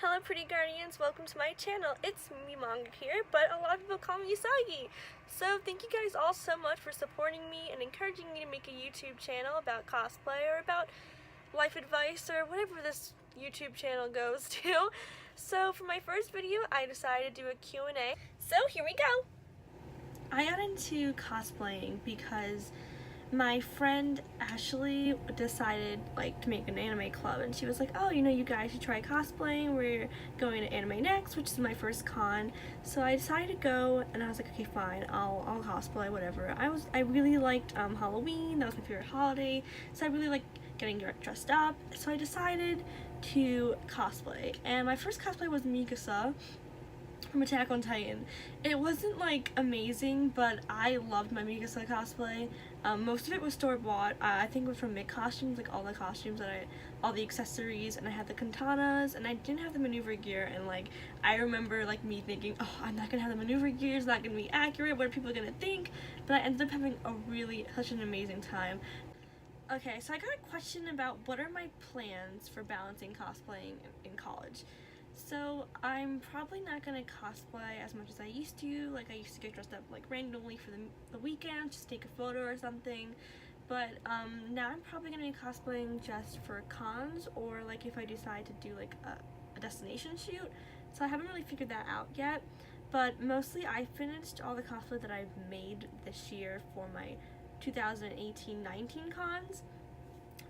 Hello pretty guardians, welcome to my channel. It's me Manga here, but a lot of people call me Usagi. So thank you guys all so much for supporting me and encouraging me to make a YouTube channel about cosplay or about life advice or whatever this YouTube channel goes to. So for my first video, I decided to do a Q&A. So here we go. I got into cosplaying because my friend Ashley decided to make an anime club, and she was like, oh, you guys should try cosplaying. We're going to AnimeNEXT, which is my first con. So I decided to go, and I was like, okay, fine, I'll cosplay, whatever. I really liked Halloween. That was my favorite holiday, so I really liked getting dressed up. So I decided to cosplay, and my first cosplay was Mikasa from Attack on Titan. It wasn't amazing, but I loved my Mikasa cosplay. Most of it was store-bought. I think it was from Mick Costumes, all the costumes all the accessories, and I had the katanas, and I didn't have the maneuver gear, and I remember me thinking, oh, I'm not gonna have the maneuver gear, it's not gonna be accurate, what are people gonna think? But I ended up having such an amazing time. Okay, so I got a question about what are my plans for balancing cosplaying in college. So I'm probably not gonna cosplay as much as I used to. I used to get dressed up randomly for the weekend, just take a photo or something. But now I'm probably gonna be cosplaying just for cons, or if I decide to do a destination shoot. So I haven't really figured that out yet. But mostly I finished all the cosplay that I've made this year for my 2018-19 cons.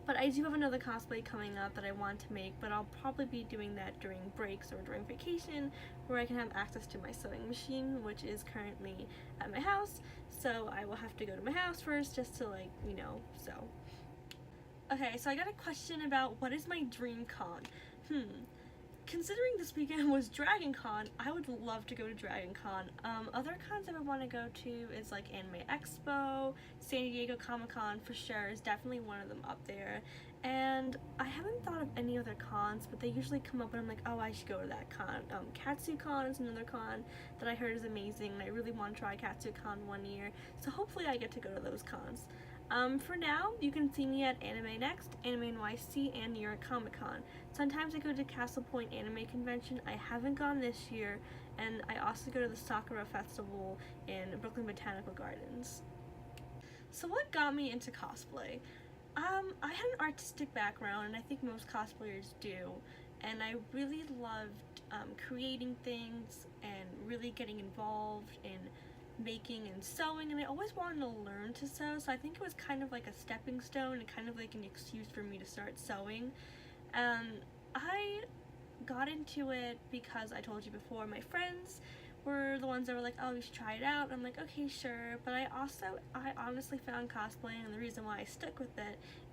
But I do have another cosplay coming up that I want to make, but I'll probably be doing that during breaks or during vacation, where I can have access to my sewing machine, which is currently at my house. So I will have to go to my house first just to sew. Okay, so I got a question about what is my dream con. Considering this weekend was Dragon Con, I would love to go to Dragon Con. Other cons I would want to go to is Anime Expo, San Diego Comic-Con for sure is definitely one of them up there. And I haven't thought of any other cons, but they usually come up and I'm like, oh, I should go to that con. KatsuCon is another con that I heard is amazing, and I really want to try KatsuCon one year, so hopefully I get to go to those cons. For now, you can see me at AnimeNEXT, Anime NYCC, and New York Comic Con. Sometimes I go to Castle Point Anime Convention. I haven't gone this year, and I also go to the Sakura Festival in Brooklyn Botanical Gardens. So what got me into cosplay? I had an artistic background, and I think most cosplayers do, and I really loved creating things and really getting involved in making and sewing, and I always wanted to learn to sew, so I think it was kind of like a stepping stone and kind of an excuse for me to start sewing. I got into it because I told you before, my friends were the ones that were like, oh, you should try it out, and I'm like, okay, sure. But I honestly found cosplaying, and the reason why I stuck with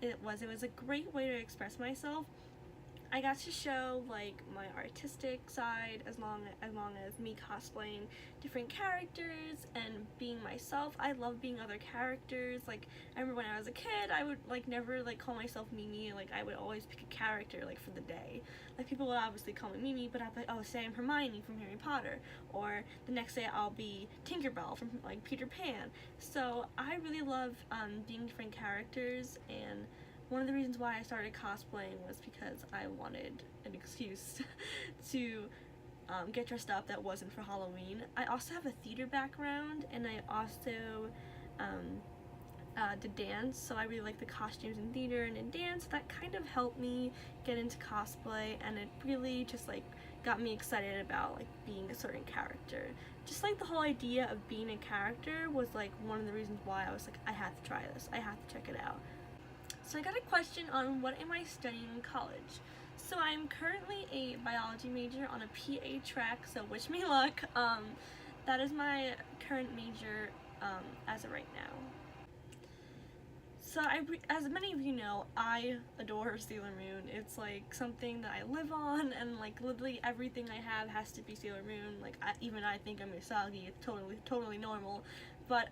it was a great way to express myself. I got to show my artistic side as long as me cosplaying different characters and being myself. I love being other characters. I remember when I was a kid, I would never call myself Mimi. I would always pick a character for the day. People would obviously call me Mimi, but I'd be like, oh, say I'm Hermione from Harry Potter, or the next day I'll be Tinkerbell from Peter Pan. So I really love being different characters, and one of the reasons why I started cosplaying was because I wanted an excuse to get dressed up that wasn't for Halloween. I also have a theater background, and I also did dance, so I really like the costumes in theater and in dance. That kind of helped me get into cosplay, and it really just got me excited about being a certain character. Just the whole idea of being a character was one of the reasons why I was I have to try this, I have to check it out. So I got a question on what am I studying in college. So I'm currently a biology major on a PA track, so wish me luck. That is my current major as of right now. So as many of you know, I adore Sailor Moon. It's something that I live on, and literally everything I have has to be Sailor Moon. Even I think I'm Usagi, it's totally normal. But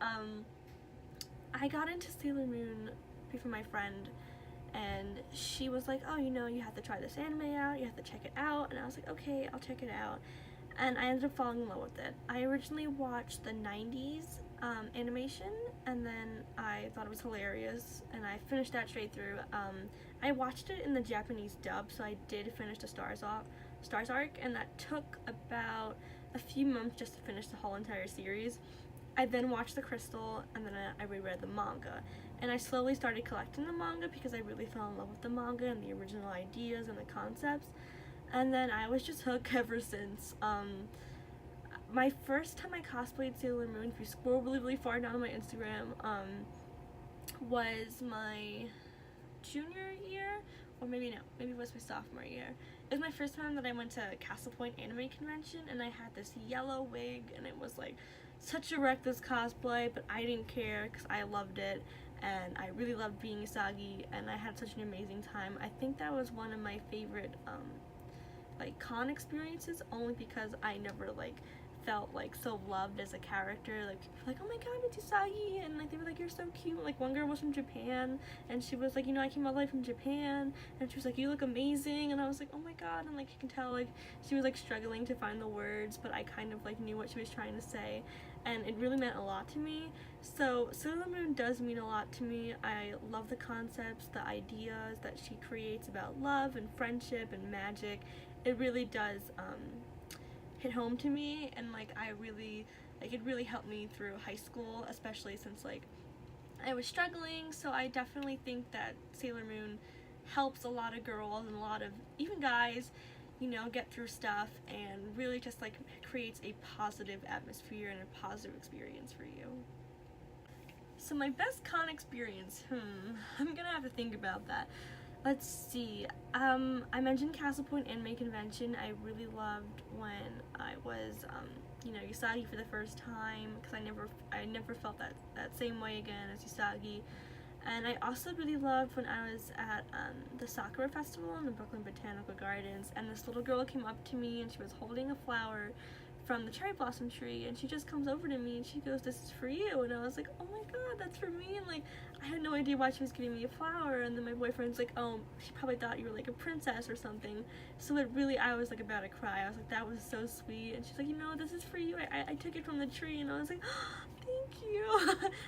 I got into Sailor Moon from my friend, and she was like, oh, you have to try this anime out, you have to check it out, and I was like, okay, I'll check it out, and I ended up falling in love with it. I originally watched the 90s animation, and then I thought it was hilarious, and I finished that straight through. I watched it in the Japanese dub, so I did finish the start Stars arc, and that took about a few months just to finish the whole entire series. I then watched the Crystal, and then I reread the manga. And I slowly started collecting the manga because I really fell in love with the manga and the original ideas and the concepts. And then I was just hooked ever since. My first time I cosplayed Sailor Moon, if you scroll really far down on my Instagram, was my junior year, or maybe it was my sophomore year. It was my first time that I went to Castle Point Anime Convention, and I had this yellow wig, and it was like such a reckless cosplay, but I didn't care because I loved it, and I really loved being Usagi, and I had such an amazing time. I think that was one of my favorite like con experiences, only because I never like felt like so loved as a character. Like people were like, oh my god, it's Usagi, and like they were like, you're so cute. Like one girl was from Japan, and she was like, you know, I came all the way from Japan, and she was like, you look amazing, and I was like, oh my god. And like you can tell like she was like struggling to find the words, but I kind of like knew what she was trying to say, and it really meant a lot to me. So Sailor Moon does mean a lot to me. I love the concepts, the ideas that she creates about love and friendship and magic. It really does hit home to me, and like I really like it really helped me through high school, especially since like I was struggling. So I definitely think that Sailor Moon helps a lot of girls and a lot of even guys, you know, get through stuff, and really just like creates a positive atmosphere and a positive experience for you. So my best con experience, I'm gonna have to think about that. Let's see, I mentioned Castle Point Anime Convention. I really loved when I was, you know, Usagi for the first time, because I never felt that same way again as Usagi. And I also really loved when I was at the Sakura Festival in the Brooklyn Botanical Gardens, and this little girl came up to me, and she was holding a flower from the cherry blossom tree, and she just comes over to me and she goes, this is for you. And I was like, oh my god, that's for me. And like I had no idea why she was giving me a flower, and then my boyfriend's like, oh, she probably thought you were like a princess or something. So it really, I was like about to cry. I was like, that was so sweet. And she's like, you know, this is for you. I took it from the tree. And I was like, oh, thank you.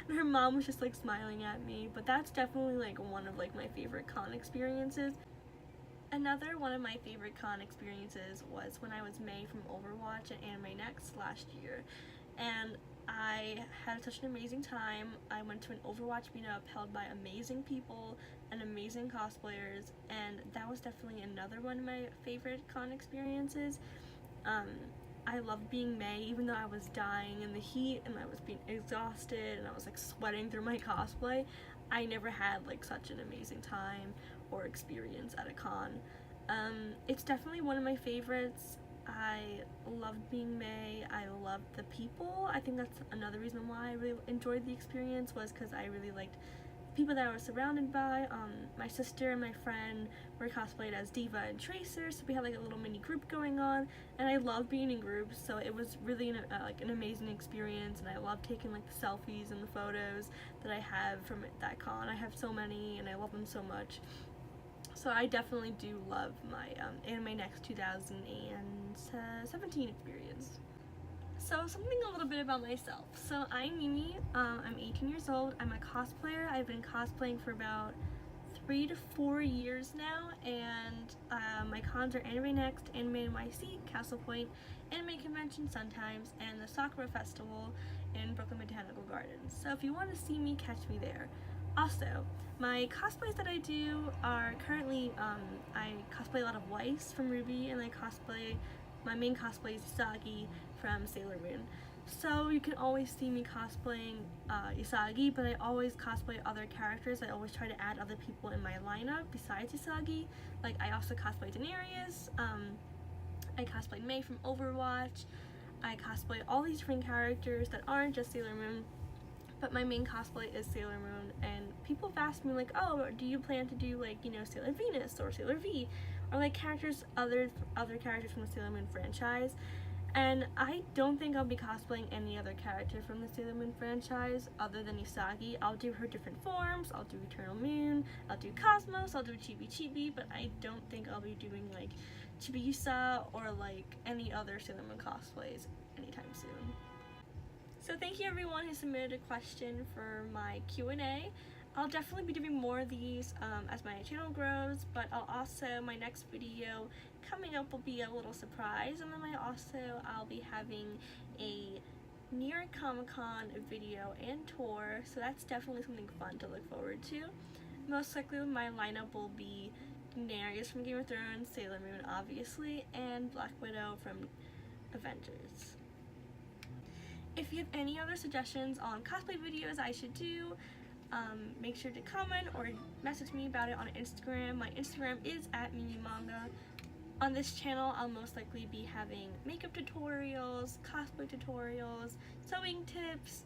And her mom was just like smiling at me. But that's definitely like one of like my favorite con experiences. Another one of my favorite con experiences was when I was Mei from Overwatch at AnimeNEXT last year, and I had such an amazing time. I went to an Overwatch meetup held by amazing people and amazing cosplayers, and that was definitely another one of my favorite con experiences. I loved being Mei, even though I was dying in the heat and I was being exhausted and I was like sweating through my cosplay. I never had like such an amazing time or experience at a con. It's definitely one of my favorites. I loved being Mei. I loved the people. I think that's another reason why I really enjoyed the experience, was because I really liked the people that I was surrounded by. My sister and my friend were cosplayed as Diva and Tracer, so we had like a little mini group going on, and I love being in groups, so it was really like an amazing experience, and I love taking like the selfies and the photos that I have from that con. I have so many, and I love them so much. So I definitely do love my AnimeNEXT 2017 experience. So something a little bit about myself. So I'm Mimi, I'm 18 years old, I'm a cosplayer. I've been cosplaying for about 3 to 4 years now, and my cons are AnimeNEXT, Anime NYC, Castle Point Anime Convention sometimes, and the Sakura Festival in Brooklyn Botanical Gardens. So if you want to see me, catch me there. Also, my cosplays that I do are currently, I cosplay a lot of Weiss from Ruby, and my main cosplay is Usagi from Sailor Moon. So you can always see me cosplaying Usagi, but I always cosplay other characters. I always try to add other people in my lineup besides Usagi. Like I also cosplay Daenerys, I cosplayed Mei from Overwatch, I cosplay all these different characters that aren't just Sailor Moon. But my main cosplay is Sailor Moon, and people have asked me like, oh, do you plan to do like, you know, Sailor Venus or Sailor V, or like other characters from the Sailor Moon franchise? And I don't think I'll be cosplaying any other character from the Sailor Moon franchise other than Usagi. I'll do her different forms, I'll do Eternal Moon, I'll do Cosmos, I'll do Chibi Chibi, but I don't think I'll be doing like Chibiusa or like any other Sailor Moon cosplays anytime soon. So thank you everyone who submitted a question for my Q&A. I'll definitely be doing more of these as my channel grows, but my next video coming up will be a little surprise, and then I'll be having a New York Comic-Con video and tour, so that's definitely something fun to look forward to. Most likely my lineup will be Daenerys from Game of Thrones, Sailor Moon obviously, and Black Widow from Avengers. If you have any other suggestions on cosplay videos I should do, make sure to comment or message me about it on Instagram. My Instagram is @MimiManga. On this channel, I'll most likely be having makeup tutorials, cosplay tutorials, sewing tips,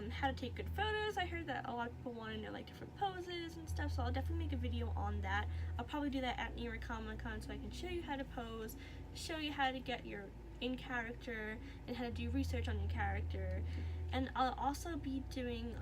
how to take good photos. I heard that a lot of people want to know like different poses and stuff, so I'll definitely make a video on that. I'll probably do that at New York Comic Con so I can show you how to pose, show you how to get your in character, and how to do research on your character. And I'll also be doing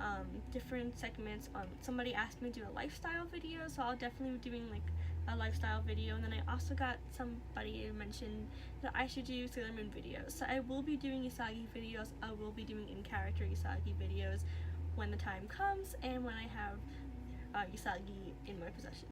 different segments. Somebody asked me to do a lifestyle video, so I'll definitely be doing like a lifestyle video. And then I also got somebody who mentioned that I should do Sailor Moon videos. So I will be doing Usagi videos. I will be doing in-character Usagi videos when the time comes and when I have Usagi in my possession.